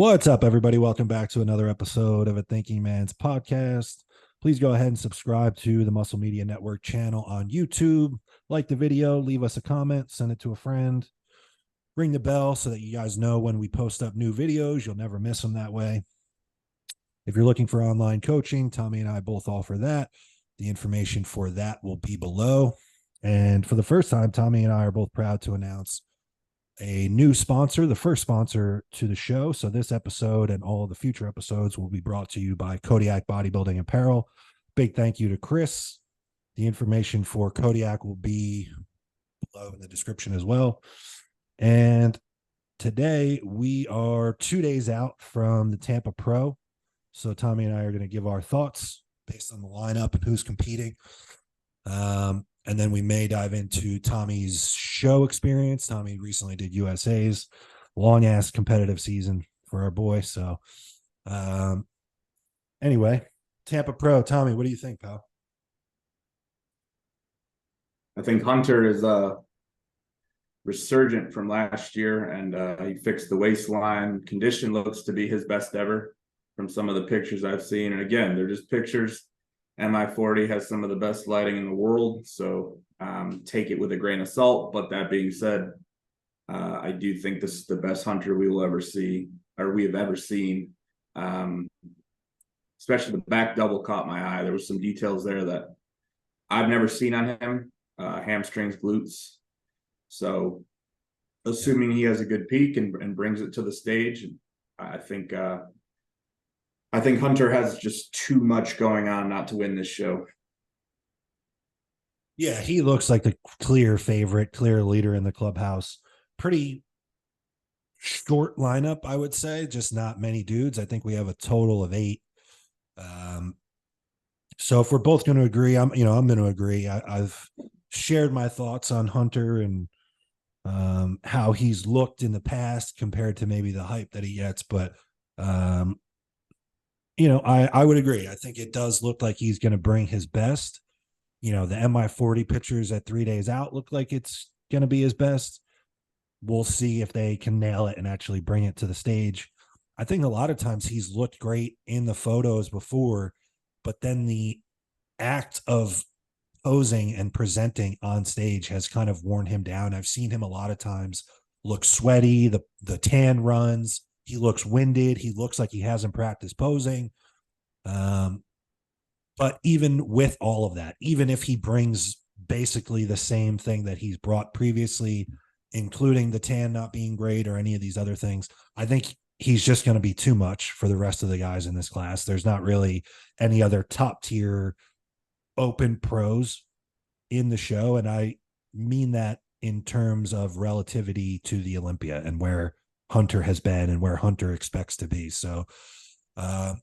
What's up, everybody? Welcome back to another episode of A Thinking Man's Podcast. Please go ahead and subscribe to the Muscle Media Network channel on YouTube. Like the video, leave us a comment, send it to a friend, ring the bell so that you guys know when we post up new videos. You'll never miss them that way. If you're looking for online coaching, Tommy and I both offer that. The information for that will be below. And for the first time, Tommy and I are both proud to announce a new sponsor, the first sponsor to the show. So this episode and all of the future episodes will be brought to you by Kodiak Bodybuilding Apparel. Big thank you to Chris. The information for Kodiak will be below in the description as well. And today we are 2 days out from the Tampa Pro. So Tommy and I are going to give our thoughts based on the lineup and who's competing. And then we may dive into Tommy's show experience. Tommy recently did USA's long ass competitive season for our boy. So anyway, Tampa Pro. Tommy, what do you think, pal? I think Hunter is resurgent from last year, and he fixed the waistline. Condition looks to be his best ever from some of the pictures I've seen. And again, they're just pictures. MI40 has some of the best lighting in the world, so take it with a grain of salt. But that being said, I do think this is the best Hunter we will ever see, or we have ever seen. Especially the back double caught my eye. There was some details there that I've never seen on him. Hamstrings, glutes. So assuming he has a good peak and brings it to the stage, I think Hunter has just too much going on not to win this show. Yeah, he looks like the clear favorite, clear leader in the clubhouse. Pretty short lineup, I would say, just not many dudes. I think we have a total of 8. So if we're both going to agree, I'm going to agree. I've shared my thoughts on Hunter and how he's looked in the past compared to maybe the hype that he gets. But, I would agree. I think it does look like he's going to bring his best. The MI40 pictures at 3 days out look like it's going to be his best. We'll see if they can nail it and actually bring it to the stage. I think a lot of times he's looked great in the photos before, but then the act of posing and presenting on stage has kind of worn him down. I've seen him a lot of times look sweaty, the tan runs, he looks winded, he looks like he hasn't practiced posing. But even with all of that, even if he brings basically the same thing that he's brought previously, including the tan not being great or any of these other things, I think he's just going to be too much for the rest of the guys in this class. There's not really any other top tier open pros in the show. And I mean that in terms of relativity to the Olympia and where Hunter has been and where Hunter expects to be. So, I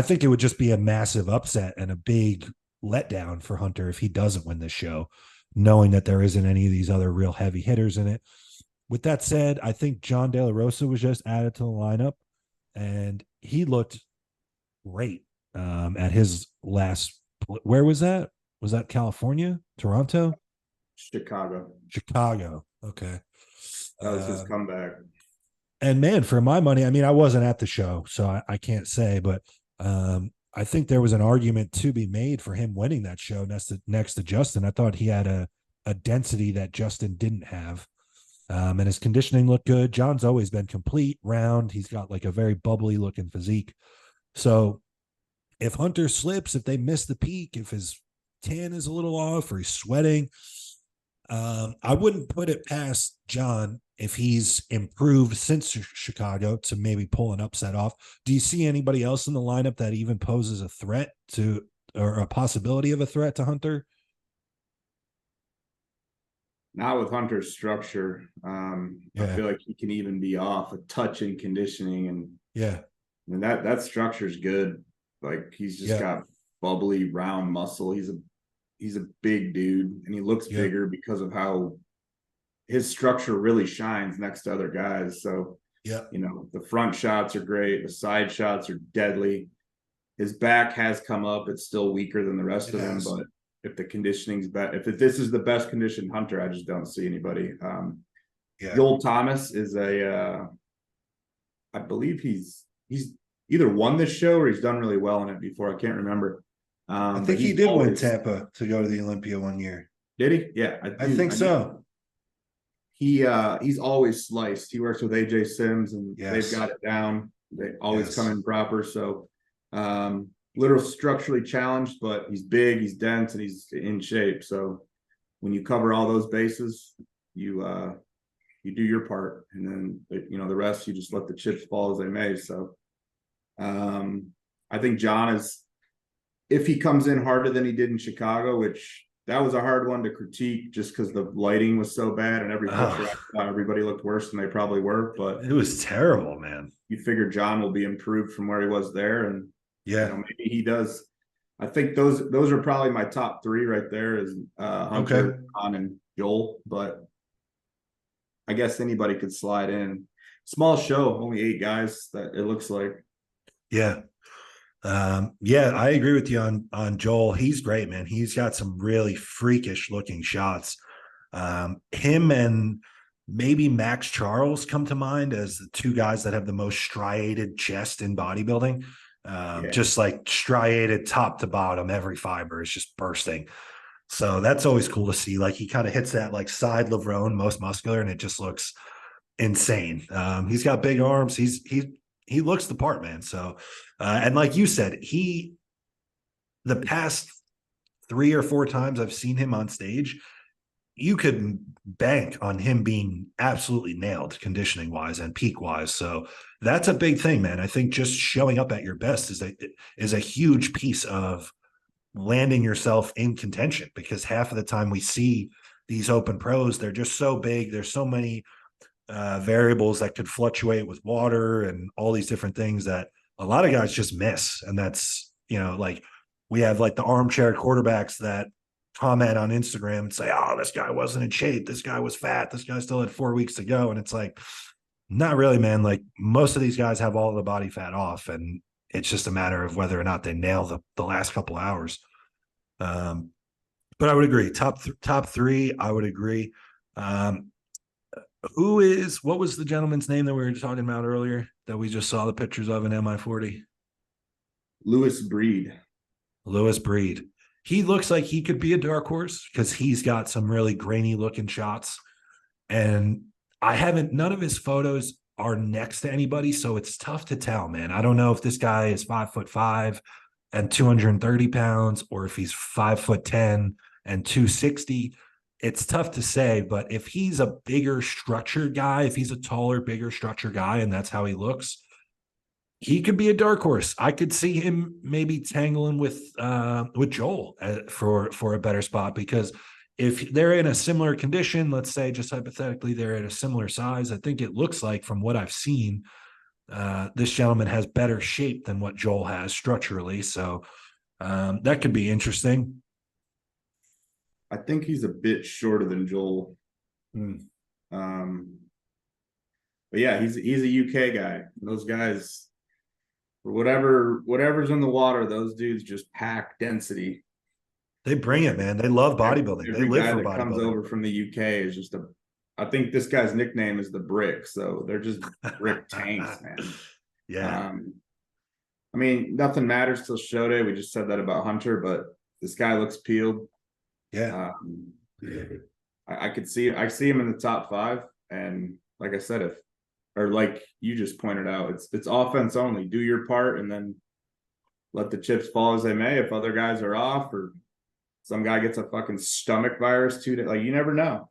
think it would just be a massive upset and a big letdown for Hunter if he doesn't win this show, knowing that there isn't any of these other real heavy hitters in it. With that said, I think John De La Rosa was just added to the lineup, and he looked great at his last. Where was that? Was that California? Toronto? Chicago. Okay. That was his comeback. And man, for my money, I mean, I wasn't at the show, so I can't say, but I think there was an argument to be made for him winning that show next to Justin. I thought he had a density that Justin didn't have. And his conditioning looked good. John's always been complete, round. He's got like a very bubbly looking physique. So if Hunter slips, if they miss the peak, if his tan is a little off or he's sweating, I wouldn't put it past John if he's improved since Chicago to maybe pull an upset off. Do you see anybody else in the lineup that even poses a threat to, or a possibility of a threat to Hunter? Not with Hunter's structure. I feel like he can even be off a touch in conditioning, and that structure is good. Like he's just got bubbly round muscle. He's a big dude, and he looks bigger because of how his structure really shines next to other guys. So the front shots are great, the side shots are deadly. His back has come up. It's still weaker than the rest of them, but if the conditioning's better, if this is the best conditioned Hunter, I just don't see anybody. Joel Thomas is a I believe he's either won this show or he's done really well in it before. I can't remember. I think he did win Tampa to go to the Olympia one year. Did he? Yeah, I think so. He's always sliced. He works with AJ Sims, and they've got it down. They always come in proper. So, little structurally challenged, but he's big, he's dense, and he's in shape. So, when you cover all those bases, you do your part, and then the rest you just let the chips fall as they may. So, I think John is, if he comes in harder than he did in Chicago, which that was a hard one to critique just because the lighting was so bad, and everybody looked worse than they probably were. But it was terrible, man. You figure John will be improved from where he was there, and maybe he does. I think those are probably my top three right there, is Hunter, John, and Joel. But I guess anybody could slide in. Small show, only 8 guys that it looks like. Yeah. I agree with you on Joel. He's great, man. He's got some really freakish looking shots. Him and maybe Max Charles come to mind as the 2 guys that have the most striated chest in bodybuilding. Just like striated top to bottom, every fiber is just bursting. So that's always cool to see. Like, he kind of hits that like side Levrone, most muscular, and it just looks insane. He's got big arms. He looks the part, man. So, and like you said, the past 3 or 4 times I've seen him on stage, you could bank on him being absolutely nailed conditioning wise and peak wise. So that's a big thing, man. I think just showing up at your best is a huge piece of landing yourself in contention, because half of the time we see these open pros, they're just so big. There's so many variables that could fluctuate with water and all these different things that a lot of guys just miss. And that's, like, we have like the armchair quarterbacks that comment on Instagram and say, oh, this guy wasn't in shape, this guy was fat, this guy still had 4 weeks to go. And it's like, not really, man. Like, most of these guys have all the body fat off, and it's just a matter of whether or not they nail the last couple hours. But I would agree, top 3, I would agree. What was the gentleman's name that we were talking about earlier that we just saw the pictures of in MI40? Lewis Breed. He looks like he could be a dark horse because he's got some really grainy looking shots. And none of his photos are next to anybody. So it's tough to tell, man. I don't know if this guy is 5'5" and 230 pounds, or if he's 5'10" and 260. It's tough to say, but if he's a bigger structured guy, if he's a taller, bigger structured guy, and that's how he looks, he could be a dark horse. I could see him maybe tangling with Joel for a better spot, because if they're in a similar condition, let's say just hypothetically they're at a similar size, I think it looks like, from what I've seen, this gentleman has better shape than what Joel has structurally. So that could be interesting. I think he's a bit shorter than Joel. But yeah, he's a UK guy. Those guys, for whatever's in the water, those dudes just pack density. They bring it, man. They love bodybuilding. Every they live guy for that bodybuilding. Comes over from the UK is just I think this guy's nickname is the Brick. So they're just brick tanks, man. Yeah. I mean, nothing matters till show day. We just said that about Hunter, but this guy looks peeled. Yeah. I could see him in the top 5. And like I said, like you just pointed out, it's offense only. Do your part and then let the chips fall as they may. If other guys are off, or some guy gets a fucking stomach virus 2 days, like, you never know.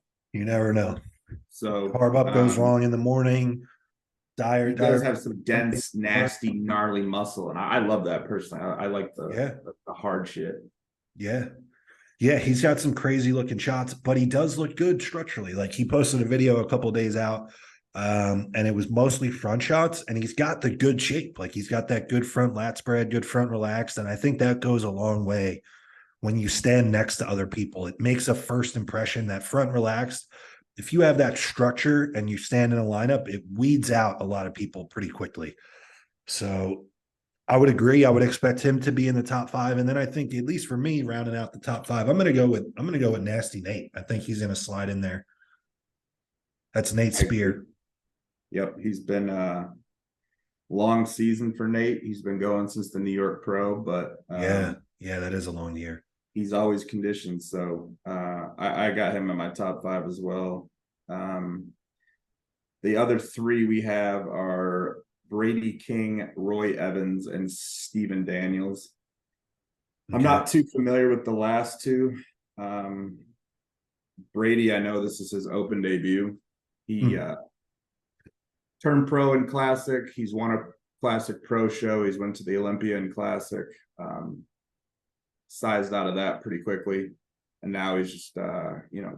So carb up goes wrong in the morning. He does have some dense, nasty, gnarly muscle, and I love that personally. I like the hard shit. Yeah, he's got some crazy looking shots, but he does look good structurally. Like, he posted a video a couple of days out, and it was mostly front shots, and he's got the good shape. Like, he's got that good front lat spread, good front relaxed, and I think that goes a long way when you stand next to other people. It makes a first impression. That front relaxed, if you have that structure and you stand in a lineup, it weeds out a lot of people pretty quickly. So I would agree. I would expect him to be in the top 5. And then I think, at least for me, rounding out the top 5, I'm going to go with Nasty Nate. I think he's going to slide in there. That's Nate Spear. Yep. He's been long season for Nate. He's been going since the New York Pro, but yeah, that is a long year. He's always conditioned. So I got him in my top 5 as well. The other 3 we have are Brady King, Roy Evans, and Steven Daniels. Okay. I'm not too familiar with the last 2. Brady, I know this is his open debut. He turned pro in Classic. He's won a Classic Pro show. He's went to the Olympia in Classic. Sized out of that pretty quickly. And now he's just,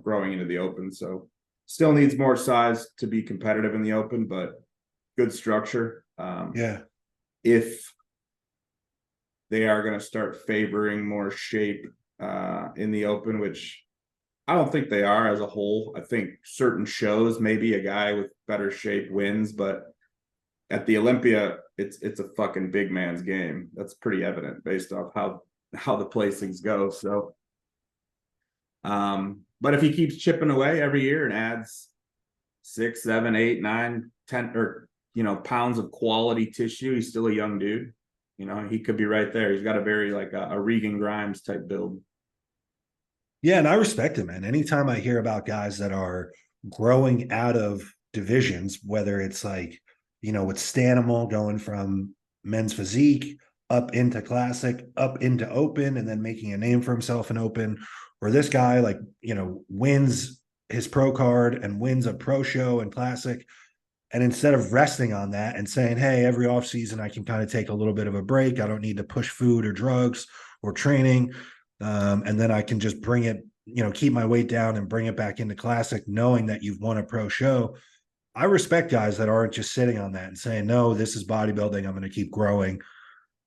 growing into the open. So still needs more size to be competitive in the open, but good structure. If they are going to start favoring more shape in the open, which I don't think they are as a whole. I think certain shows, maybe a guy with better shape wins, but at the Olympia, it's a fucking big man's game. That's pretty evident based off how the placings go. So, but if he keeps chipping away every year and adds 6, 7, 8, 9, 10, or pounds of quality tissue, he's still a young dude. He could be right there. He's got a very like a Regan Grimes type build. Yeah, and I respect it, man. Anytime I hear about guys that are growing out of divisions, whether it's like, with Stanimal going from men's physique up into Classic, up into open, and then making a name for himself in open, or this guy like, wins his pro card and wins a pro show and Classic. And instead of resting on that and saying, hey, every offseason I can kind of take a little bit of a break. I don't need to push food or drugs or training. And then I can just bring it, keep my weight down and bring it back into Classic, knowing that you've won a pro show. I respect guys that aren't just sitting on that and saying, no, this is bodybuilding. I'm going to keep growing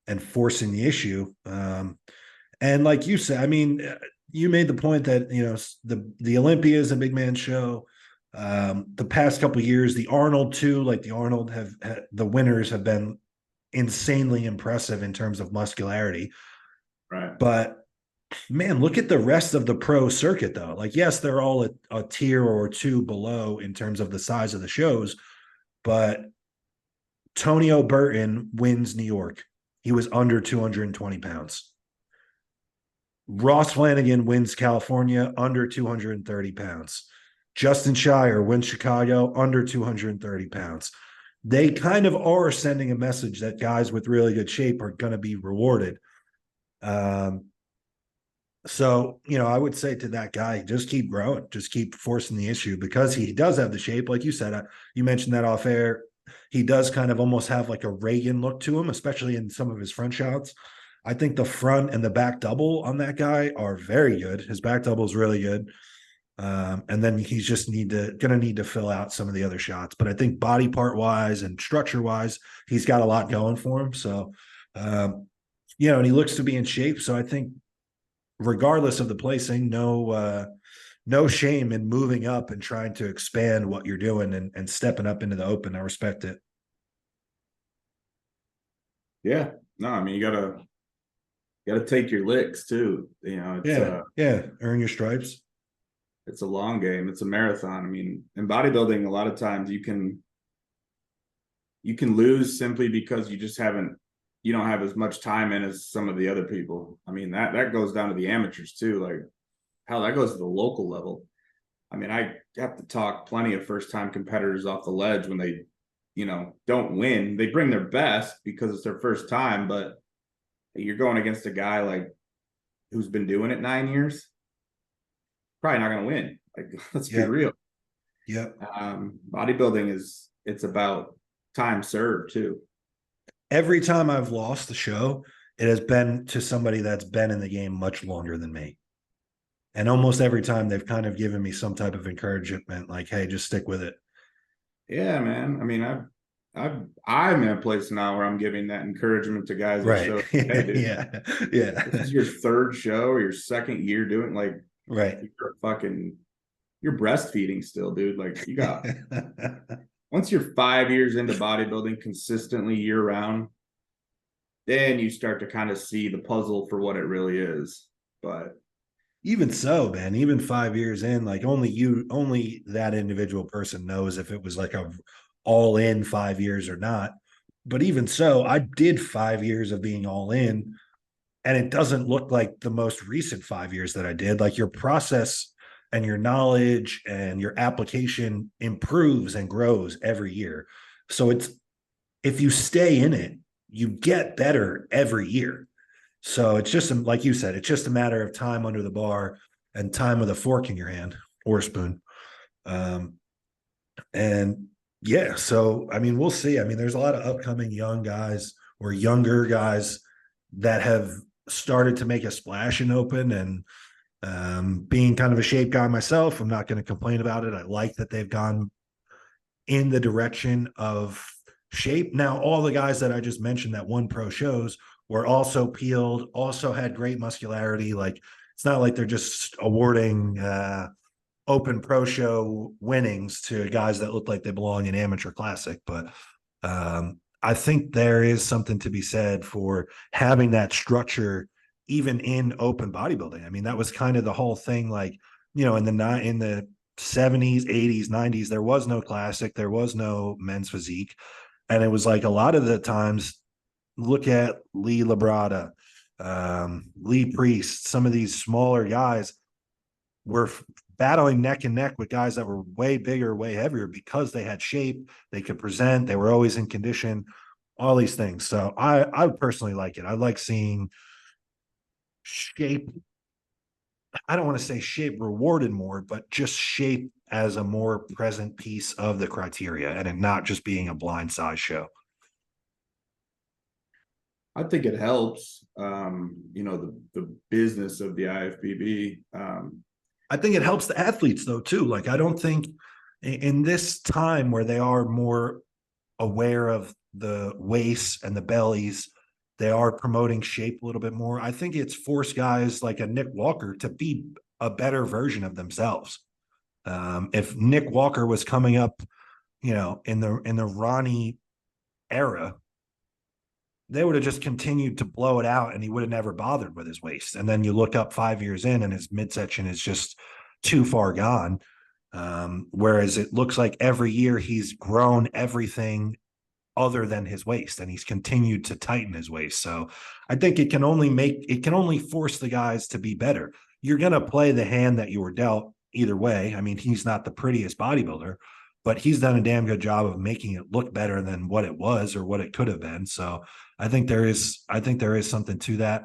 and forcing the issue. And like you said, I mean, you made the point that, the Olympia is a big man show. The past couple of years, the Arnold too, like the Arnold the winners have been insanely impressive in terms of muscularity. Right. But man, look at the rest of the pro circuit though. Like, yes, they're all a tier or 2 below in terms of the size of the shows, but Tony O'Burton wins New York. He was under 220 pounds. Ross Flanagan wins California under 230 pounds. Justin Shire wins Chicago under 230 pounds. They kind of are sending a message that guys with really good shape are going to be rewarded. So, I would say to that guy, just keep growing, just keep forcing the issue because he does have the shape. Like you said, you mentioned that off air. He does kind of almost have like a Reagan look to him, especially in some of his front shots. I think the front and the back double on that guy are very good. His back double is really good. And then he's just going to need to fill out some of the other shots. But I think body part wise and structure wise, he's got a lot going for him. So, and he looks to be in shape. So I think regardless of the placing, no shame in moving up and trying to expand what you're doing and stepping up into the open. I respect it. Yeah. No, I mean, you gotta take your licks too. Earn your stripes. It's a long game. It's a marathon. I mean, in bodybuilding, a lot of times you can lose simply because you don't have as much time in as some of the other people. I mean, that goes down to the amateurs too. Like, hell, that goes to the local level. I mean, I have to talk plenty of first-time competitors off the ledge when they, don't win. They bring their best because it's their first time, but you're going against a guy like who's been doing it 9 years. Probably not going to win. Like, let's be real. Yeah. Bodybuilding it's about time served too. Every time I've lost the show, it has been to somebody that's been in the game much longer than me. And almost every time they've kind of given me some type of encouragement, like, hey, just stick with it. Yeah, man. I mean, I'm in a place now where I'm giving that encouragement to guys. Right. Show, hey, dude, yeah. This is your 3rd show or your 2nd year doing right. You're breastfeeding still, dude. Like, you got once you're 5 years into bodybuilding consistently year round, then you start to kind of see the puzzle for what it really is. But even so, man, even 5 years in, like only that individual person knows if it was like a all in 5 years or not. but even so, I did 5 years of being all in, and it doesn't look like the most recent 5 years that I did. Like, your process and your knowledge and your application improves and grows every year. So it's, if you stay in it, you get better every year. So it's just, like you said, it's just a matter of time under the bar and time with a fork in your hand or a spoon. And yeah, so I mean, we'll see. I mean, there's a lot of upcoming young guys or younger guys that have started to make a splash in open. And being kind of a shape guy myself, I'm not going to complain about it. I like that they've gone in the direction of shape. Now, all the guys that I just mentioned that won pro shows were also peeled, also had great muscularity. Like, it's not like they're just awarding open pro show winnings to guys that look like they belong in amateur classic. But I think there is something to be said for having that structure even in open bodybuilding. I mean, that was kind of the whole thing. Like, you know, in the 70s, 80s, 90s, there was no classic, there was no men's physique. And it was like, a lot of the times, look at Lee Labrada, Lee Priest, some of these smaller guys were battling neck and neck with guys that were way bigger, way heavier, because they had shape, they could present, they were always in condition, all these things. So I personally like it. I like seeing shape. I don't want to say shape rewarded more, but just shape as a more present piece of the criteria, and it not just being a blind size show. I think it helps, you know, the business of the IFBB. I think it helps the athletes though too. Like, I don't think in this time where they are more aware of the waists and the bellies, they are promoting shape a little bit more. I think it's forced guys like a Nick Walker to be a better version of themselves. If Nick Walker was coming up, you know, in the Ronnie era, they would have just continued to blow it out and he would have never bothered with his waist. And then you look up 5 years in and his midsection is just too far gone. Whereas it looks like every year he's grown everything other than his waist, and he's continued to tighten his waist. So I think it can only force the guys to be better. You're going to play the hand that you were dealt either way. I mean, he's not the prettiest bodybuilder, but he's done a damn good job of making it look better than what it was or what it could have been. So I think there is something to that.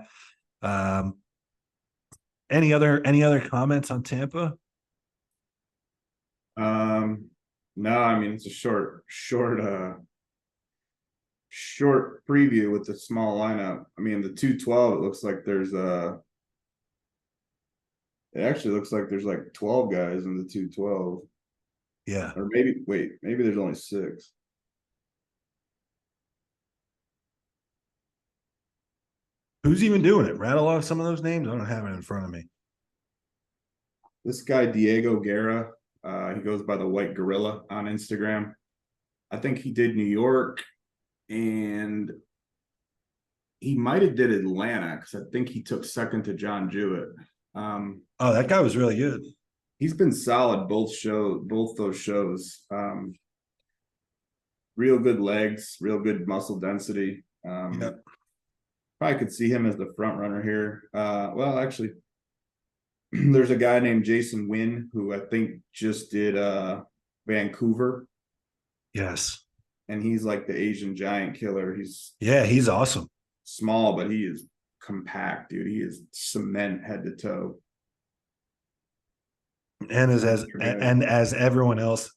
Any other comments on Tampa? No, I mean, it's a short preview with the small lineup. I mean, the 212, it looks like it actually looks like there's like 12 guys in the 212. Yeah. Or maybe there's only 6. Who's even doing it? Rattle off some of those names. I don't have it in front of me. This guy, Diego Guerra, he goes by the White Gorilla on Instagram. I think he did New York, and he might have did Atlanta, because I think he took second to John Jewett. Oh, that guy was really good. He's been solid both those shows. Real good legs, real good muscle density. Yep. Probably could see him as the front runner here. Well, actually, there's a guy named Jason Wynn who I think just did Vancouver. Yes. And he's like the Asian giant killer. He's awesome. Small, but he is compact, dude. He is cement head to toe. And as everyone else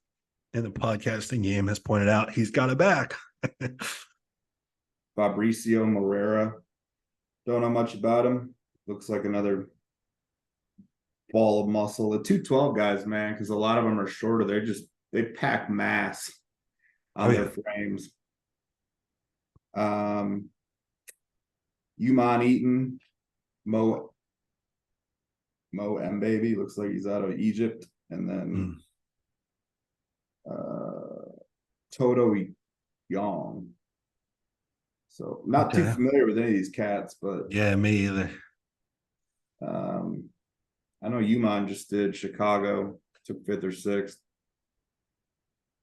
in the podcasting game has pointed out, he's got a back. Fabricio Moreira. Don't know much about him. Looks like another ball of muscle. The 212 guys, man, because a lot of them are shorter. They pack mass on their frames. Yuman Eaton, Mo M Baby, looks like he's out of Egypt, and then Toto Young. So not too familiar with any of these cats, but yeah, me either. I know Yuman just did Chicago, took 5th or 6th.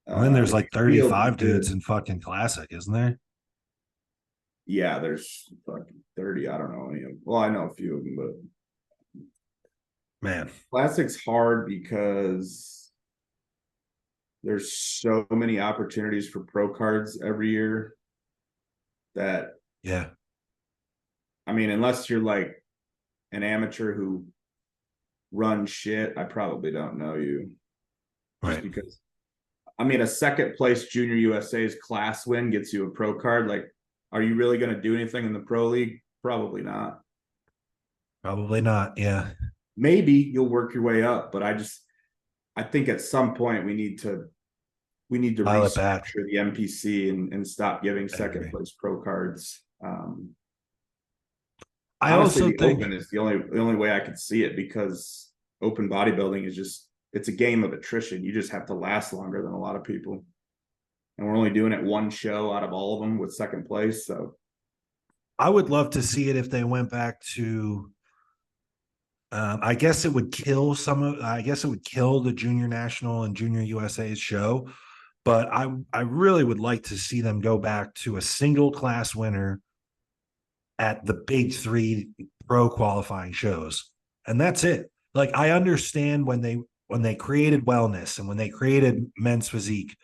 And then there's like 35 dudes in fucking classic, isn't there? Yeah, there's fucking 30. I don't know any of them. Well, I know a few of them, but man, classic's hard because there's so many opportunities for pro cards every year that, yeah, I mean, unless you're like an amateur who runs shit, I probably don't know you. Just right. because, I mean, a second place Junior USA's class win gets you a pro card. Like, are you really going to do anything in the pro league? Probably not. Probably not. Yeah. Maybe you'll work your way up, but I think at some point we need to Pile it back. restructure the MPC and stop giving I second agree. place pro cards. I Honestly, also the think, open is the only way I could see it, because open bodybuilding is just, it's a game of attrition. You just have to last longer than a lot of people. And we're only doing it one show out of all of them with second place. So I would love to see it if they went back to, I guess it would kill I guess it would kill the Junior National and Junior USA's show. But I really would like to see them go back to a single class winner at the big three pro qualifying shows. And that's it. Like, I understand when they created wellness and when they created men's physique,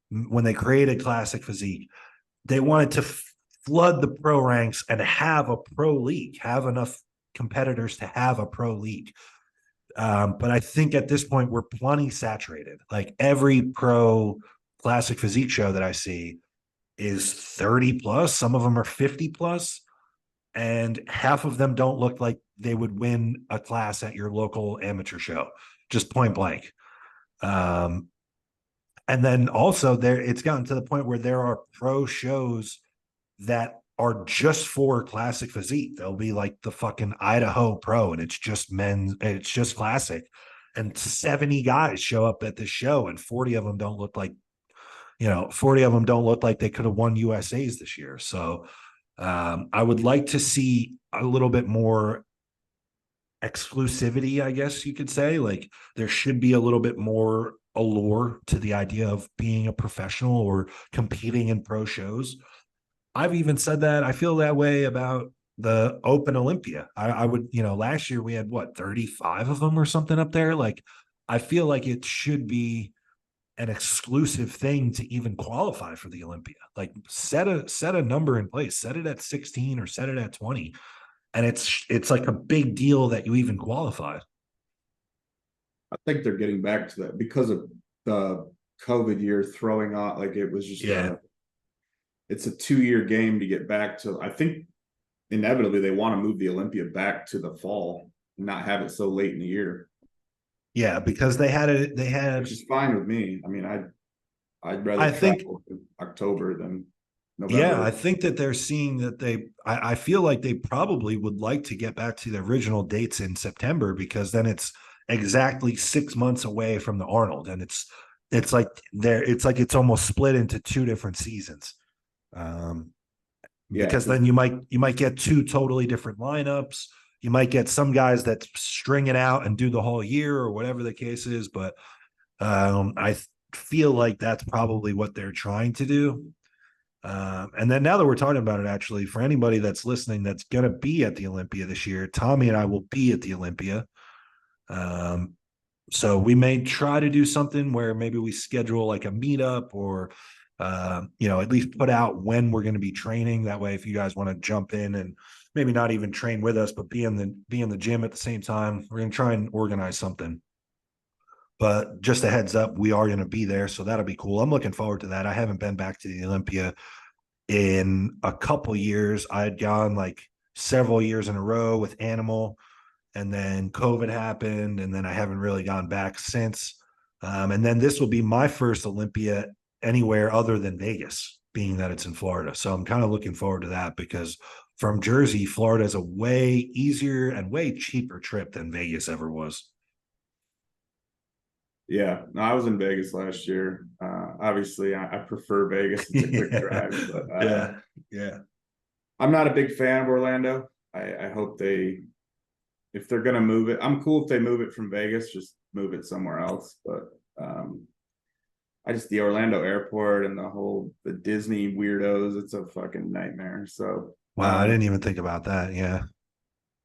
when they created classic physique, they wanted to flood the pro ranks and have a pro league, have enough competitors to have a pro league. But I think at this point we're plenty saturated. Like, every pro classic physique show that I see is 30 plus. Some of them are 50 plus, and half of them don't look like they would win a class at your local amateur show, just point blank. And then also it's gotten to the point where there are pro shows that are just for classic physique. They'll be like the fucking Idaho Pro, and it's just men's, it's just classic. And 70 guys show up at this show, and 40 of them don't look like, 40 of them don't look like they could have won USAs this year. So I would like to see a little bit more exclusivity, I guess you could say. Like, there should be a little bit more allure to the idea of being a professional or competing in pro shows. I've even said that I feel that way about the Open Olympia. I would, last year we had what, 35 of them or something up there. Like, I feel like it should be an exclusive thing to even qualify for the Olympia. Like, set a number in place, set it at 16 or set it at 20. And it's like a big deal that you even qualify. I think they're getting back to that because of the COVID year throwing out, like, it was just it's a 2-year game to get back to. I think inevitably they want to move the Olympia back to the fall and not have it so late in the year. Yeah, because they had which is fine with me. I mean, I'd rather I think travel in October than November. Yeah, I think that they're seeing that I feel like they probably would like to get back to the original dates in September, because then it's exactly 6 months away from the Arnold, and it's like it's almost split into two different seasons. Because then you might get two totally different lineups. You might get some guys that string it out and do the whole year or whatever the case is. But I feel like that's probably what they're trying to do. And then now that we're talking about it, actually, for anybody that's listening that's going to be at the Olympia this year, Tommy and I will be at the Olympia. So we may try to do something where maybe we schedule like a meetup, or at least put out when we're going to be training. That way, if you guys want to jump in and maybe not even train with us, but be in the gym at the same time, we're going to try and organize something. But just a heads up, we are going to be there, so that'll be cool. I'm looking forward to that. I haven't been back to the Olympia in a couple years. I had gone like several years in a row with Animal, and then COVID happened, and then I haven't really gone back since. And then this will be my first Olympia anywhere other than Vegas, being that it's in Florida. So I'm kind of looking forward to that, because from Jersey, Florida is a way easier and way cheaper trip than Vegas ever was. Yeah, no, I was in Vegas last year. Obviously, I prefer Vegas. It's a quick drive, but yeah. I'm not a big fan of Orlando. I hope if they're gonna move it, I'm cool if they move it from Vegas, just move it somewhere else. But the Orlando airport and the Disney weirdos, it's a fucking nightmare. So wow, I didn't even think about that. Yeah.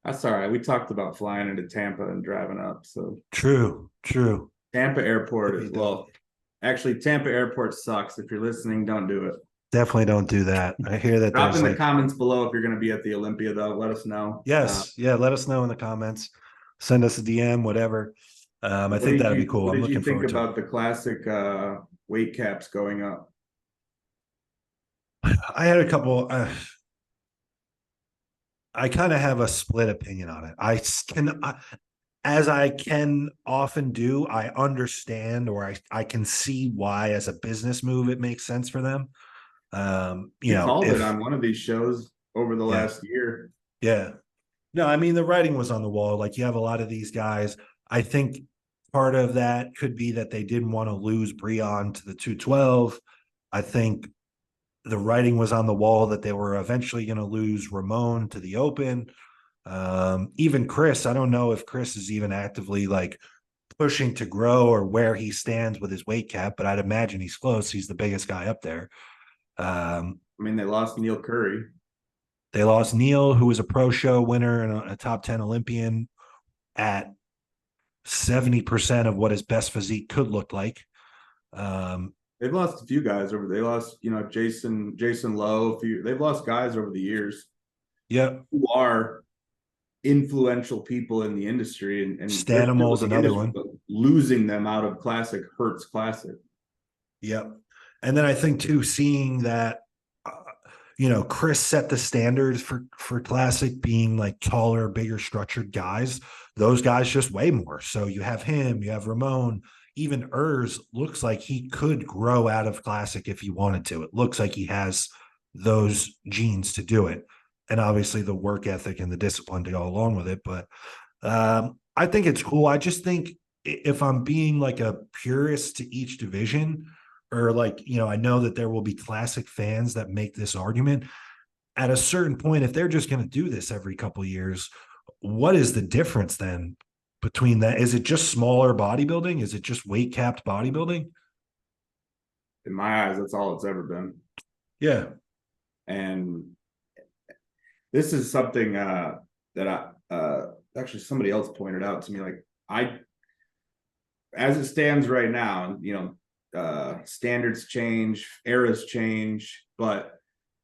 That's all right. We talked about flying into Tampa and driving up. So true. Tampa airport is, well, actually Tampa airport sucks. If you're listening, don't do it. Definitely don't do that. I hear that. Drop in the comments below if you're going to be at the Olympia, though. Let us know. Yes. Yeah. Let us know in the comments. Send us a DM, whatever. I think that'd be cool. What I'm did you looking think forward about the classic weight caps going up? I had a couple. I kind of have a split opinion on it. As I can often do, I understand, or I can see why, as a business move, it makes sense for them. You called it on one of these shows over the last year. Yeah. No, I mean, the writing was on the wall. Like, you have a lot of these guys. I think part of that could be that they didn't want to lose Breon to the 212. I think the writing was on the wall that they were eventually going to lose Ramon to the Open. Even Chris, I don't know if Chris is even actively like pushing to grow or where he stands with his weight cap, but I'd imagine he's close. He's the biggest guy up there. I mean, they lost Neil Curry. They lost Neil, who was a pro show winner and a top 10 Olympian at 70% of what his best physique could look like. They've lost a few guys over. They lost, Jason Lowe. They've lost guys over the years. Yeah, who are influential people in the industry, and Stanimal's another one. Losing them out of classic hurts classic. Yep, and then I think too, seeing that, Chris set the standards for classic, being like taller, bigger, structured guys. Those guys just weigh more. So you have him, you have Ramon. Even Urs looks like he could grow out of classic if he wanted to. It looks like he has those genes to do it. And obviously the work ethic and the discipline to go along with it. But I think it's cool. I just think if I'm being like a purist to each division, or like, I know that there will be classic fans that make this argument. At a certain point, if they're just going to do this every couple of years, what is the difference then between that? Is it just smaller bodybuilding? Is it just weight capped bodybuilding? In my eyes, that's all it's ever been. Yeah. And this is something that I actually somebody else pointed out to me. Like, as it stands right now, standards change, eras change, but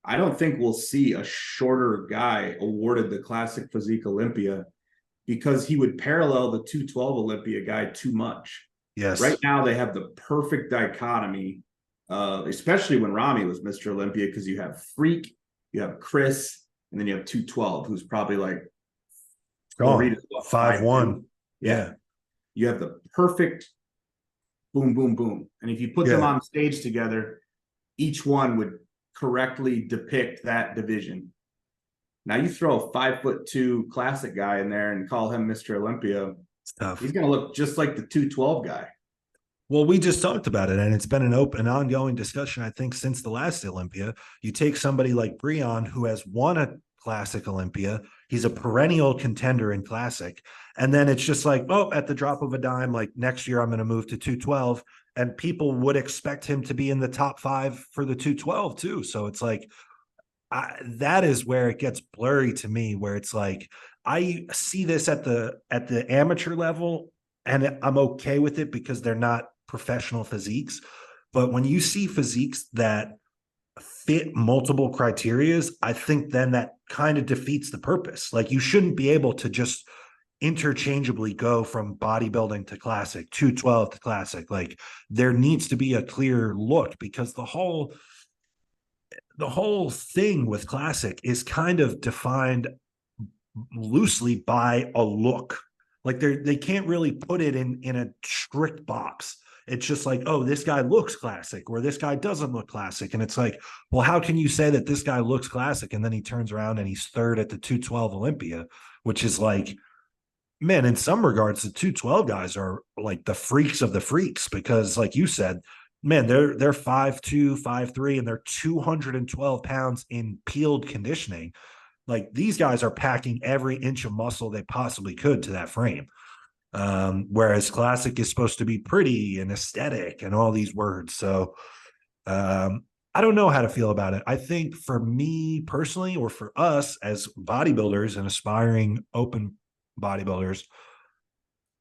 I don't think we'll see a shorter guy awarded the classic physique Olympia, because he would parallel the 212 Olympia guy too much. Yes. Right now they have the perfect dichotomy, especially when Rami was Mr. Olympia, because you have Freak, you have Chris, and then you have 212, who's probably like 5'1". Yeah. You have the perfect boom, boom, boom. And if you put them on stage together, each one would correctly depict that division. Now you throw a 5'2" classic guy in there and call him Mr. Olympia. It's tough. He's going to look just like the 212 guy. Well, we just talked about it, and it's been an open, ongoing discussion, I think, since the last Olympia. You take somebody like Breon, who has won a classic Olympia. He's a perennial contender in classic. And then it's just like, oh, at the drop of a dime, like next year, I'm going to move to 212. And people would expect him to be in the top 5 for the 212 too. So it's like, that is where it gets blurry to me, where it's like, I see this at the amateur level, and I'm okay with it because they're not professional physiques. But when you see physiques that fit multiple criterias, I think then that kind of defeats the purpose. Like, you shouldn't be able to just interchangeably go from bodybuilding to classic, 212 to classic. Like, there needs to be a clear look, because the whole thing with classic is kind of defined loosely by a look. Like, they can't really put it in a strict box. It's just like, oh, this guy looks classic, or this guy doesn't look classic. And it's like, well, how can you say that this guy looks classic and then he turns around and he's third at the 212 Olympia, which is like, man, in some regards, the 212 guys are like the freaks of the freaks, because like you said, man, they're 5'2", 5'3", and they're 212 pounds in peeled conditioning. Like, these guys are packing every inch of muscle they possibly could to that frame. Whereas classic is supposed to be pretty and aesthetic and all these words. So I don't know how to feel about it. I think for me personally, or for us as bodybuilders and aspiring open bodybuilders,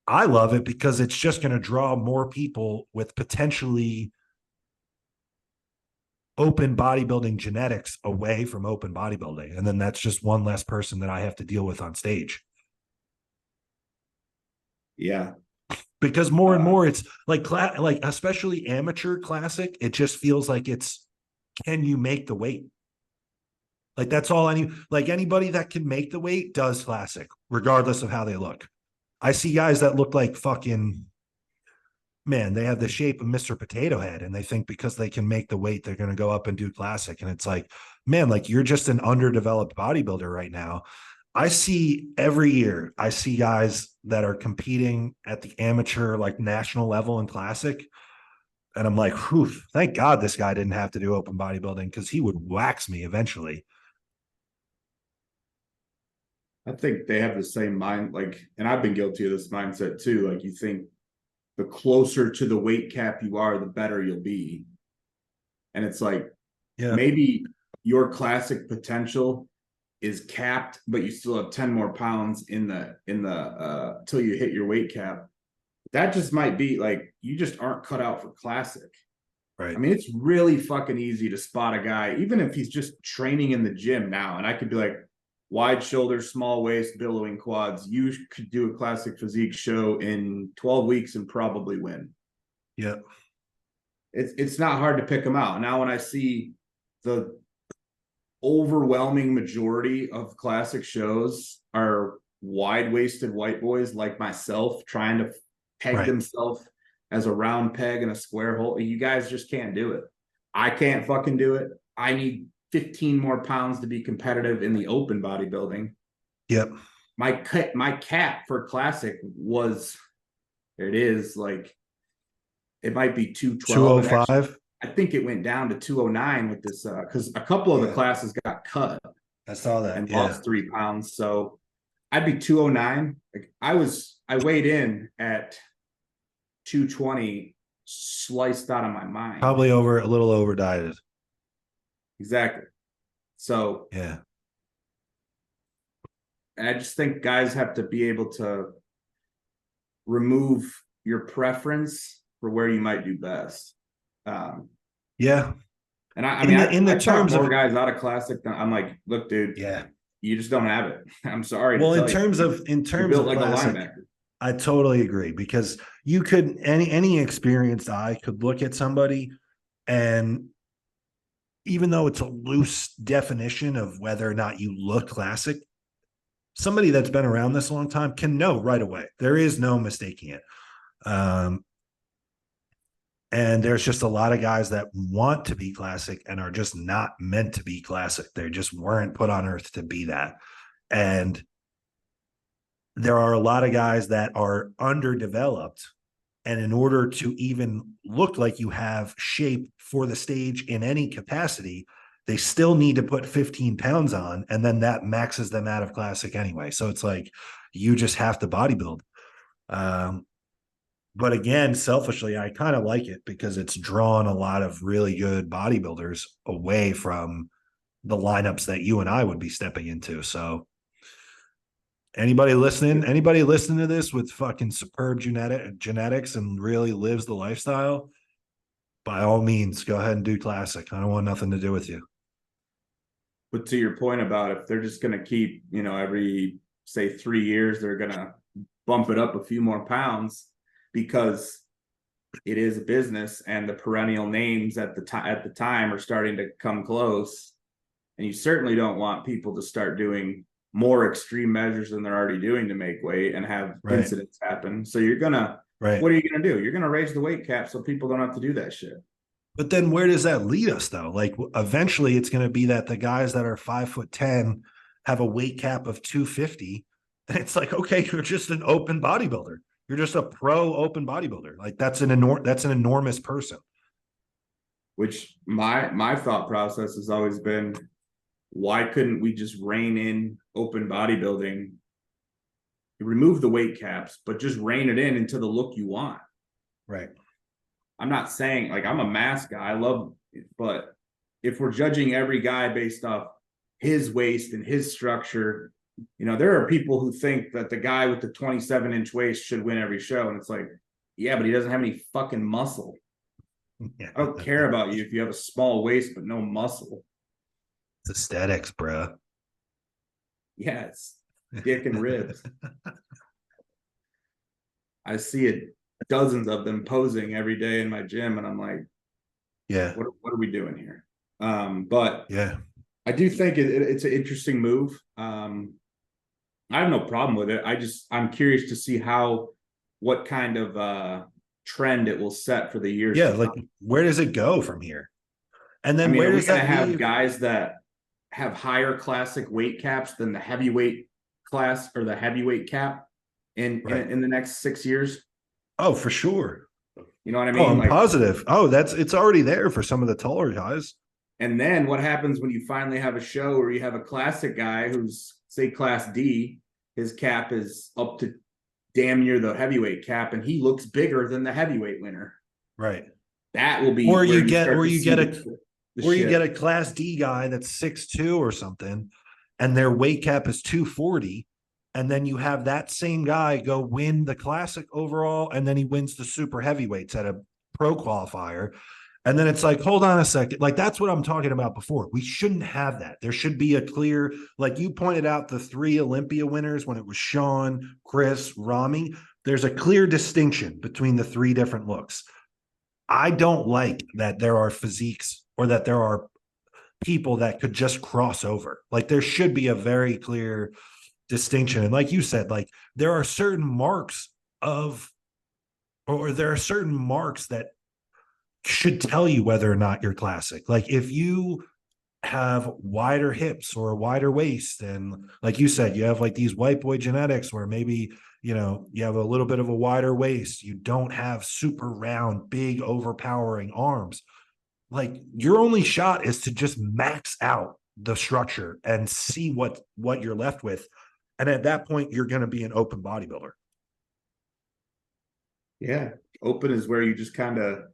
I love it because it's just going to draw more people with potentially open bodybuilding genetics away from open bodybuilding. And then that's just one less person that I have to deal with on stage. Yeah. Because more and more it's like especially amateur classic, it just feels like it's, can you make the weight? Like that's all anybody that can make the weight does classic, regardless of how they look. I see guys that look like fucking, man, they have the shape of Mr. Potato Head and they think because they can make the weight, they're going to go up and do classic. And it's like, man, like you're just an underdeveloped bodybuilder right now. I see every year, I see guys that are competing at the amateur, like national level in classic. And I'm like, whew, thank God this guy didn't have to do open bodybuilding because he would wax me eventually. I think they have the same mind, like, and I've been guilty of this mindset too. Like, you think the closer to the weight cap you are, the better you'll be. And it's like, maybe your classic potential is capped, but you still have 10 more pounds in the till you hit your weight cap. That just might be like, you just aren't cut out for classic. Right. I mean, it's really fucking easy to spot a guy, even if he's just training in the gym now. And I could be like, wide shoulders, small waist, billowing quads. You could do a classic physique show in 12 weeks and probably win. Yeah. It's not hard to pick them out. Now, when I see the overwhelming majority of classic shows are wide-waisted white boys like myself trying to peg themselves as a round peg in a square hole, you guys just can't do it. I can't fucking do it. I need 15 more pounds to be competitive in the open bodybuilding. Yep. My cap for classic was, there it is, like, it might be 212. 205. I think it went down to 209 with this, because a couple of the classes got cut. I saw that. And lost 3 pounds. So I'd be 209. Like, I weighed in at 220, sliced out of my mind. Probably a little over dieted. Exactly. So yeah. And I just think guys have to be able to remove your preference for where you might do best. Yeah. And I mean, in the terms of guys out of classic, I'm like, look, dude, you just don't have it. I'm sorry. Well, in terms of like classic, a linebacker. I totally agree, because you could, any experienced eye could look at somebody, and even though it's a loose definition of whether or not you look classic, somebody that's been around this a long time can know right away. There is no mistaking it. And there's just a lot of guys that want to be classic and are just not meant to be classic. They just weren't put on earth to be that. And there are a lot of guys that are underdeveloped. And in order to even look like you have shape for the stage in any capacity, they still need to put 15 pounds on. And then that maxes them out of classic anyway. So it's like, you just have to bodybuild. But again, selfishly, I kind of like it because it's drawn a lot of really good bodybuilders away from the lineups that you and I would be stepping into. So anybody listening to this with fucking superb genetics and really lives the lifestyle, by all means, go ahead and do classic. I don't want nothing to do with you. But to your point about if they're just going to keep, every, say, 3 years, they're going to bump it up a few more pounds, because it is a business and the perennial names at the time are starting to come close. And you certainly don't want people to start doing more extreme measures than they're already doing to make weight and have incidents happen. So you're going to, what are you going to do? You're going to raise the weight cap so people don't have to do that shit. But then where does that lead us though? Like eventually it's going to be that the guys that are 5'10" have a weight cap of 250. And it's like, okay, you're just an open bodybuilder. You're just a pro open bodybuilder. Like that's an enormous person. Which my thought process has always been, why couldn't we just rein in open bodybuilding remove the weight caps, but just rein it in into the look you want. Right. I'm not saying, like, I'm a mass guy, I love it, but if we're judging every guy based off his waist and his structure, you know, there are people who think that the guy with the 27-inch waist should win every show. And it's like, yeah, but he doesn't have any fucking muscle. Yeah. I don't care about you if you have a small waist but no muscle. It's aesthetics, bro. Yeah, it's dick and ribs. I see it, dozens of them posing every day in my gym, and I'm like, yeah, what are we doing here? But yeah, I do think it's an interesting move. I have no problem with it. I'm curious to see what kind of trend it will set for the years. Yeah, like where does it go from here? And then where does that have guys that have higher classic weight caps than the heavyweight class or the heavyweight cap in the next 6 years? Oh, for sure. You know what I mean? Oh, I'm positive. Oh, it's already there for some of the taller guys. And then what happens when you finally have a show where you have a classic guy who's, say, class D, his cap is up to damn near the heavyweight cap, and he looks bigger than the heavyweight winner. Right. That will be or you get a class D guy that's 6'2" or something, and their weight cap is 240. And then you have that same guy go win the classic overall, and then he wins the super heavyweights at a pro qualifier. And then it's like, hold on a second. Like, that's what I'm talking about before. We shouldn't have that. There should be a clear, like you pointed out, the 3 Olympia winners when it was Sean, Chris, Rami. There's a clear distinction between the 3 different looks. I don't like that there are physiques or that there are people that could just cross over. Like, there should be a very clear distinction. And like you said, like there are certain marks that should tell you whether or not you're classic. Like if you have wider hips or a wider waist, and like you said, you have like these white boy genetics where maybe, you know, you have a little bit of a wider waist, you don't have super round, big, overpowering arms. Like your only shot is to just max out the structure and see what you're left with. And at that point, you're going to be an open bodybuilder. Yeah. Open is where you just kind of,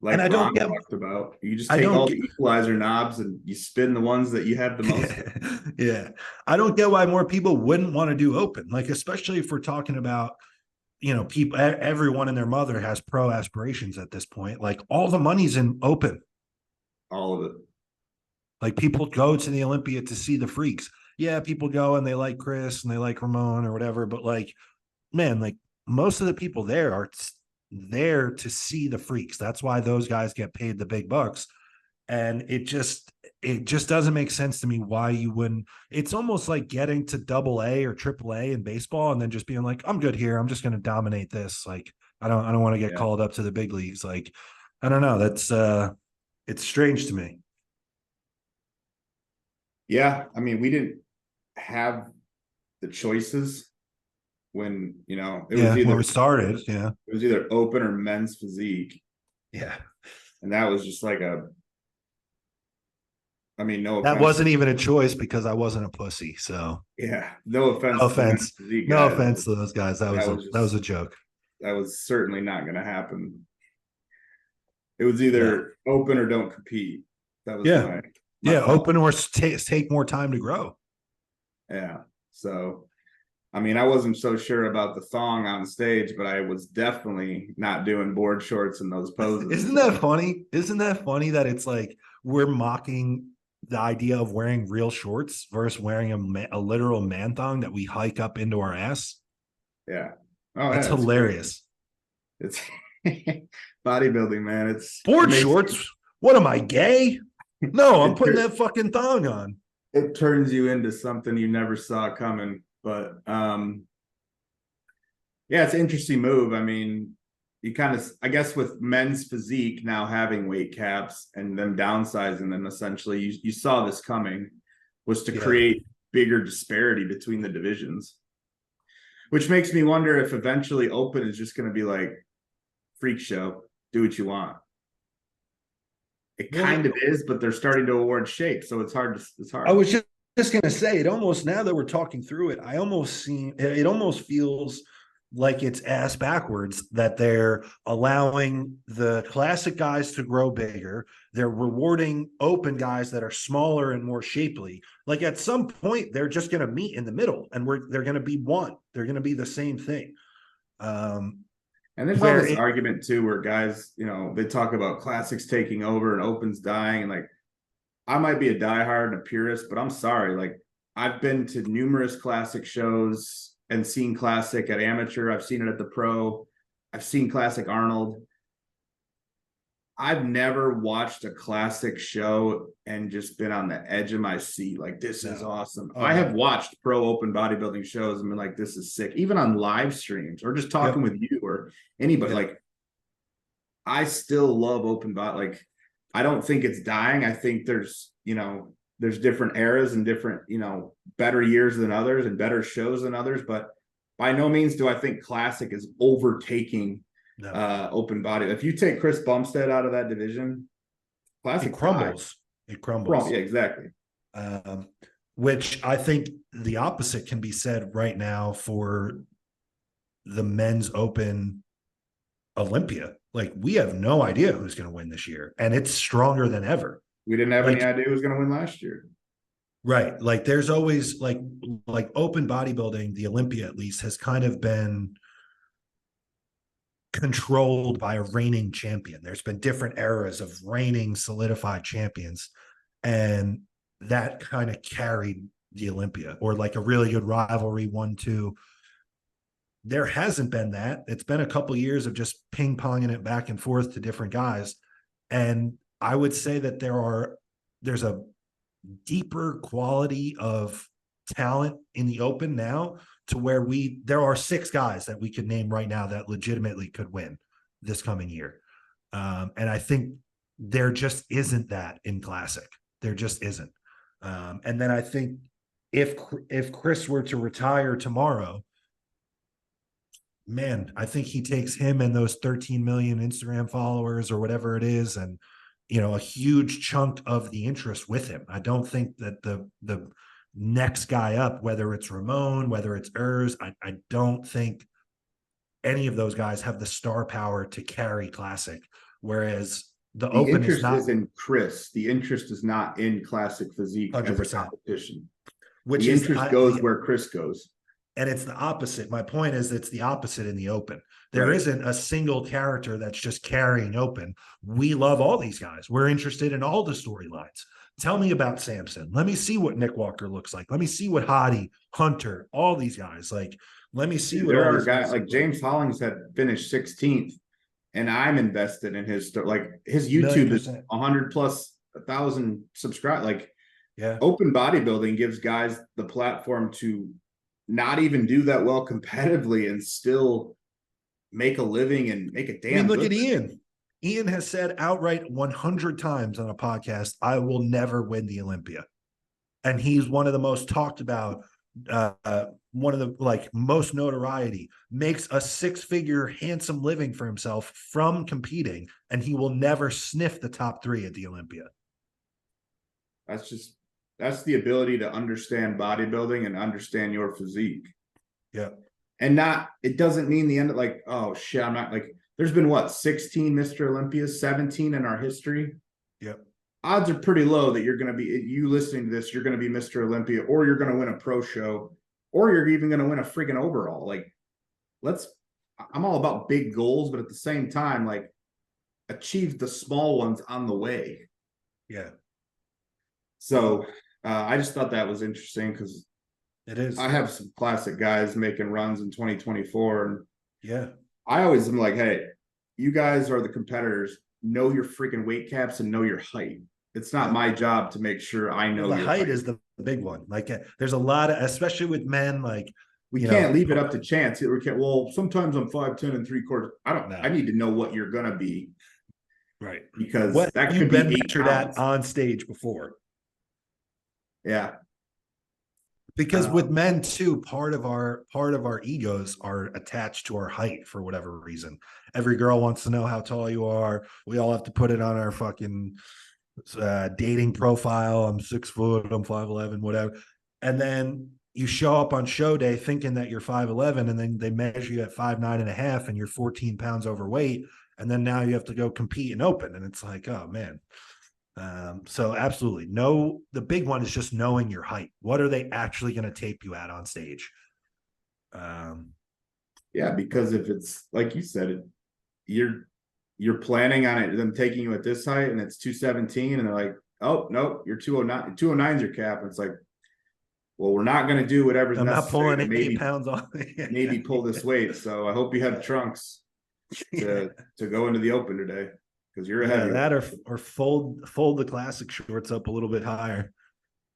like Ron talked about, you just take all the equalizer knobs and you spin the ones that you have the most. Yeah. I don't get why more people wouldn't want to do open. Like, especially if we're talking about, you know, people, everyone and their mother has pro aspirations at this point. Like all the money's in open. All of it. Like people go to the Olympia to see the freaks. Yeah, people go and they like Chris and they like Ramon or whatever, but like, man, like most of the people there are there to see the freaks. That's why those guys get paid the big bucks. And it just doesn't make sense to me why you wouldn't. It's almost like getting to AA or AAA in baseball and then just being like, I'm good here. I'm just going to dominate this. Like, I don't want to get called up to the big leagues. Like, I don't know. That's it's strange to me. Yeah. I mean, we didn't have the choices when, you know, it was either when we started. Yeah. It was either open or men's physique. Yeah. And that was just like no offense. That wasn't even a choice because I wasn't a pussy. So yeah, no offense. No offense to those guys. That was a joke. That was certainly not going to happen. It was either open or don't compete. That was my open or take more time to grow. Yeah. So, I mean, I wasn't so sure about the thong on stage, but I was definitely not doing board shorts in those poses. Isn't that funny? Isn't that funny that it's like we're mocking the idea of wearing real shorts versus wearing a literal man thong that we hike up into our ass? Yeah. Oh, that's hilarious. It's bodybuilding, man. It's board shorts. What am I, gay? No, I'm putting that fucking thong on. It turns you into something you never saw coming. But it's an interesting move. I mean, you kind of, I guess with men's physique now having weight caps and them downsizing them, essentially, you saw this coming, was to create bigger disparity between the divisions, which makes me wonder if eventually open is just going to be like freak show, do what you want. It kind of is, but they're starting to award shape, so it's hard. I was just just going to say, it almost, now that we're talking through it, it almost feels like it's ass backwards that they're allowing the classic guys to grow bigger. They're rewarding open guys that are smaller and more shapely. Like at some point, they're just going to meet in the middle, and they're going to be one. They're going to be the same thing. And there's all this argument too, where guys, you know, they talk about classics taking over and opens dying, and like, I might be a diehard and a purist, but I'm sorry. Like, I've been to numerous classic shows and seen classic at amateur. I've seen it at the pro. I've seen classic Arnold. I've never watched a classic show and just been on the edge of my seat. Like, this is awesome. I have watched pro open bodybuilding shows and been like, this is sick. Even on live streams or just talking with you or anybody. Like, I still love open body. Like, I don't think it's dying. I think there's, you know, there's different eras and different, you know, better years than others and better shows than others. But by no means do I think classic is overtaking open body. If you take Chris Bumstead out of that division, classic crumbles. It crumbles. Yeah, exactly. Which I think the opposite can be said right now for the men's open Olympia. Like, we have no idea who's going to win this year, and it's stronger than ever. We didn't have any idea who was going to win last year. Right. Like, there's always like open bodybuilding, the Olympia at least, has kind of been controlled by a reigning champion. There's been different eras of reigning solidified champions, and that kind of carried the Olympia, or like a really good rivalry 1-2. There hasn't been that. It's been a couple of years of just ping-ponging it back and forth to different guys. And I would say that there's a deeper quality of talent in the open now, to where there are 6 guys that we could name right now that legitimately could win this coming year. And I think there just isn't that in classic. There just isn't. And then I think if Chris were to retire tomorrow, man, I think he takes him and those 13 million Instagram followers or whatever it is, and, you know, a huge chunk of the interest with him. I don't think that the next guy up, whether it's Ramon, whether it's Urs, I don't think any of those guys have the star power to carry classic. Whereas the open interest is in Chris. The interest is not in classic physique 100%. As a competition. Which the interest goes where Chris goes. And it's the opposite. My point is, it's the opposite in the open. There isn't a single character that's just carrying open. We love all these guys. We're interested in all the storylines. Tell me about Samson. Let me see what Nick Walker looks like. Let me see what Hottie, Hunter, all these guys. Like, let me see what there are guys like James Hollings had finished 16th, and I'm invested in his stuff. Like, his YouTube is 100 plus 1,000 subscribed. Like, open bodybuilding gives guys the platform to not even do that well competitively and still make a living and make a damn. I mean, look at Ian. Ian has said outright 100 times on a podcast, I will never win the Olympia. And he's one of the most talked about, one of the most notoriety, makes a 6-figure handsome living for himself from competing, and he will never sniff the top 3 at the Olympia. That's the ability to understand bodybuilding and understand your physique. Yeah. And it doesn't mean the end of like, oh shit, I'm not like, there's been what, 16 Mr. Olympias, 17 in our history. Yep. Odds are pretty low that you're going to be, you listening to this, you're going to be Mr. Olympia, or you're going to win a pro show, or you're even going to win a freaking overall. Like, I'm all about big goals, but at the same time, like, achieve the small ones on the way. Yeah. So I just thought that was interesting, because it is. I have some classic guys making runs in 2024, and yeah, I always am like, hey, you guys are the competitors. Know your freaking weight caps and know your height. It's not my job to make sure I know the height is the big one. Like, there's a lot of, especially with men, like, we can't leave it up to chance. Well, sometimes I'm 5'10" and 3/4. I need to know what you're gonna be. Right. Because that could be measured at on stage before. Yeah. Because with men too, part of our egos are attached to our height for whatever reason. Every girl wants to know how tall you are. We all have to put it on our fucking dating profile. I'm 6 foot, I'm 5'11", whatever. And then you show up on show day thinking that you're 5'11", and then they measure you at 5'9.5", and you're 14 pounds overweight. And then now you have to go compete in open. And it's like, oh man. So absolutely. No, the big one is just knowing your height. What are they actually going to tape you at on stage? Yeah, because if it's like you said, you're planning on it, them taking you at this height, and it's 217, and they're like, oh nope, you're 209. 209's your cap. And it's like, well, we're not going to do whatever's I'm not necessary pulling to 8 pounds off. maybe pull this weight. So I hope you have trunks to go into the open today, because you're ahead. That or fold the classic shorts up a little bit higher.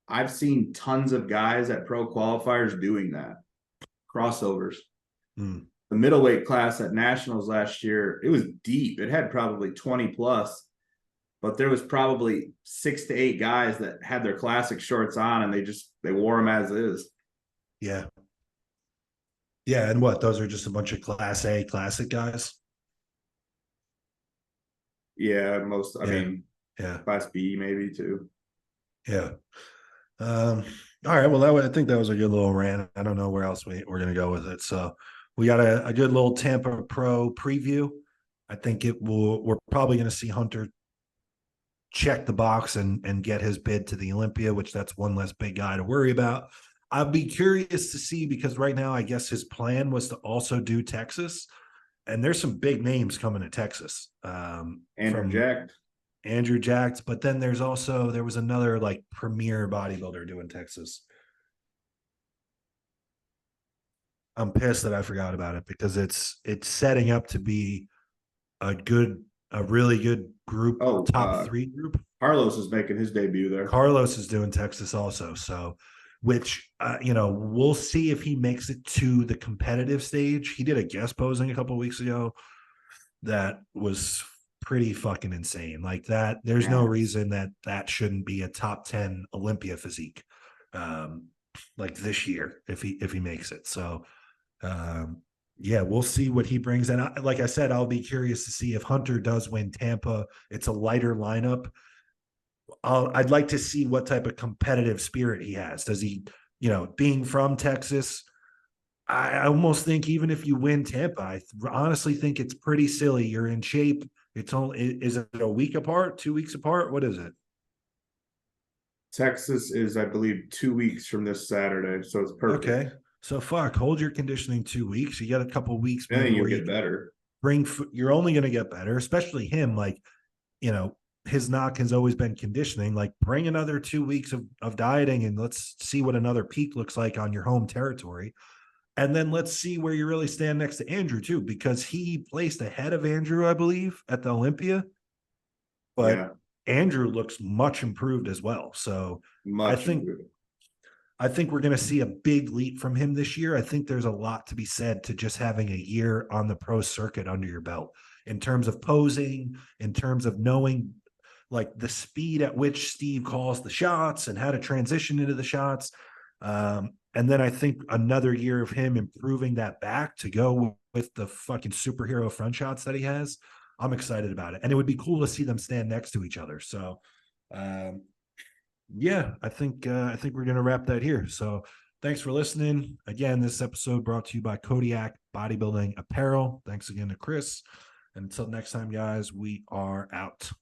I've seen tons of guys at pro qualifiers doing that. Crossovers. The middleweight class at nationals last year, it was deep. It had probably 20 plus, but there was probably 6 to 8 guys that had their classic shorts on, and they wore them as is. Yeah. Yeah. And what? Those are just a bunch of class A classic guys. Yeah. I mean, class B maybe too. Yeah. All right. Well, I think that was a good little rant. I don't know where else we're going to go with it. So we got a good little Tampa Pro preview. I think we're probably going to see Hunter check the box and get his bid to the Olympia, which that's one less big guy to worry about. I'll be curious to see, because right now I guess his plan was to also do Texas, and there's some big names coming to Texas. Andrew Jacked, but then there was another like premier bodybuilder doing Texas. I'm pissed that I forgot about it, because it's setting up to be a really good group, top 3 group. Carlos is making his debut there. Carlos is doing Texas also. So, which, we'll see if he makes it to the competitive stage. He did a guest posing a couple of weeks ago that was pretty fucking insane. Like that, there's no reason that shouldn't be a top 10 Olympia physique, like this year, if he makes it. So, yeah, we'll see what he brings. And like I said, I'll be curious to see if Hunter does win Tampa. It's a lighter lineup. I'd like to see what type of competitive spirit he has. Does he, being from Texas, I almost think even if you win Tampa, I honestly think it's pretty silly. You're in shape. Is it a week apart, 2 weeks apart? What is it? Texas is, I believe, 2 weeks from this Saturday. So it's perfect. Okay. So hold your conditioning 2 weeks. You got a couple of weeks. And then you'll get better. You're only going to get better, especially him. Like, his knock has always been conditioning. Like, bring another 2 weeks of dieting, and let's see what another peak looks like on your home territory. And then let's see where you really stand next to Andrew too, because he placed ahead of Andrew, I believe, at the Olympia. But Andrew looks much improved as well. So I think we're going to see a big leap from him this year. I think there's a lot to be said to just having a year on the pro circuit under your belt, in terms of posing, in terms of knowing like the speed at which Steve calls the shots and how to transition into the shots. And then I think another year of him improving that back to go with the fucking superhero front shots that he has. I'm excited about it. And it would be cool to see them stand next to each other. So, yeah, I think we're going to wrap that here. So thanks for listening. Again, this episode brought to you by Kodiak Bodybuilding Apparel. Thanks again to Chris. And until next time, guys, we are out.